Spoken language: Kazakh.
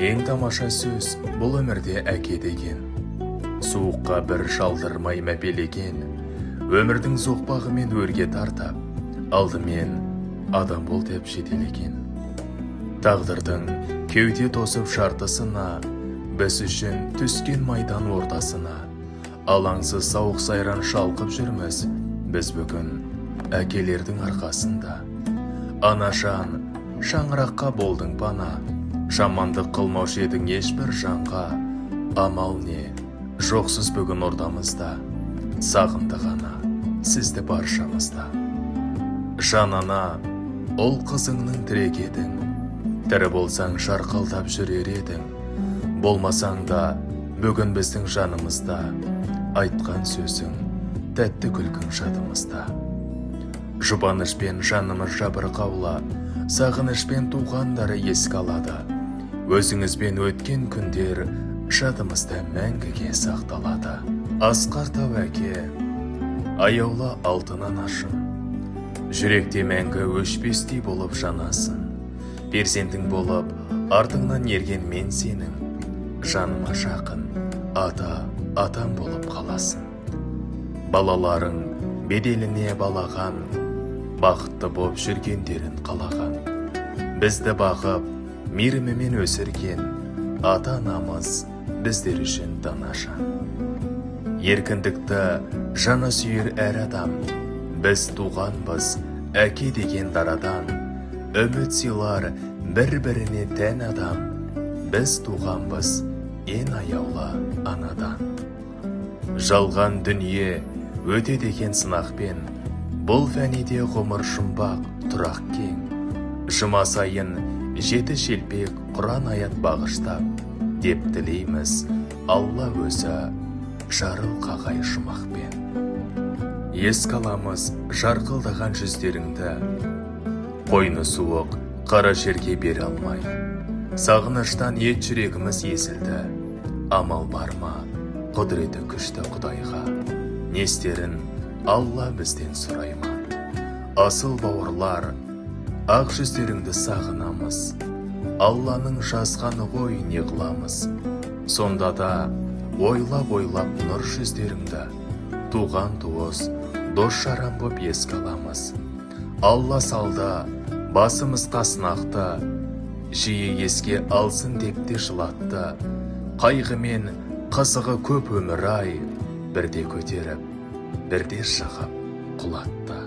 Ең тамаша сөз бұл өмірде әке деген. Суыққа бір шалдырмай мәпелеген, өмірдің соқпағымен өрге тартап, алдымен адам бол деп жетелеген. Тағдырдың кеуде тосып шартысына, біз үшін түскен майдан ортасына, алаңсыз сауық сайран шалқып жүрміз, біз бүгін әкелердің арқасында. Анашан, шаңыраққа болдың пана, жамандық қылмаушы едің ешбір жанға. Амал не, жоқсыз бүгін ордамызда, сағынды ғана сізді баршамызда. Жанана, ол қызыңның тірек едің, тірі болсаң шарқылдап жүрер едің. Болмасаң да бүгін біздің жанымызда, айтқан сөзің тәтті күлкің жадымызда. Жұбанышпен жанымыз жабырқаула, сағынышпен туғандары еске алады. Өзіңізбен өткен күндер жадымызда мәңгіге сақталады. Асқар тау әке, аяулы алтын анашым, жүректе мәңгі өшпестей болып жанасын. Перзентің болып артыңнан ерген мен сенің, жаныма жақын атам болып қаласын. Балаларың беделіне балаған, бақытты боп жүргендерін қалаған. Бізді бағып мейірімімен өсірген ата-анамыз біздер үшін данашан. Еркіндікті жаны сүйер әр адам, біз туғанбыз әке деген дарадан. Үміт сыйлар бір-біріне тән адам, біз туғанбыз ең аяулы анадан. Жалған дүние өте деген сынақпен, бұл фәниде ғұмыр жұмбақ тұрақ кең. Жұма сайын жеті шелпек Құран аят бағыштап, деп тілейміз Алла өзі жарыл қағай жұмақпен. Еске аламыз жарқылдаған жүздеріңді, қойны суық қара жерге бере алмай. Сағыныштан ет жүрегіміз езілді, амал бар ма құдіреті күшті Құдайға. Не істерін Алла бізден сұрайма. Асыл бауырлар, ақ жүздеріңді сағынамыз, Алланың жазғаны ғой не қыламыз. Сонда да ойлап нұр жүздеріңді, туған туыс, дос жарам боп еске аламыз. Алла салды басымызға сынақты, жиі еске алсын деп те жылатты. Қайғымен қызығы көп өмір ай, бірде көтеріп, бірде шығып құлатты.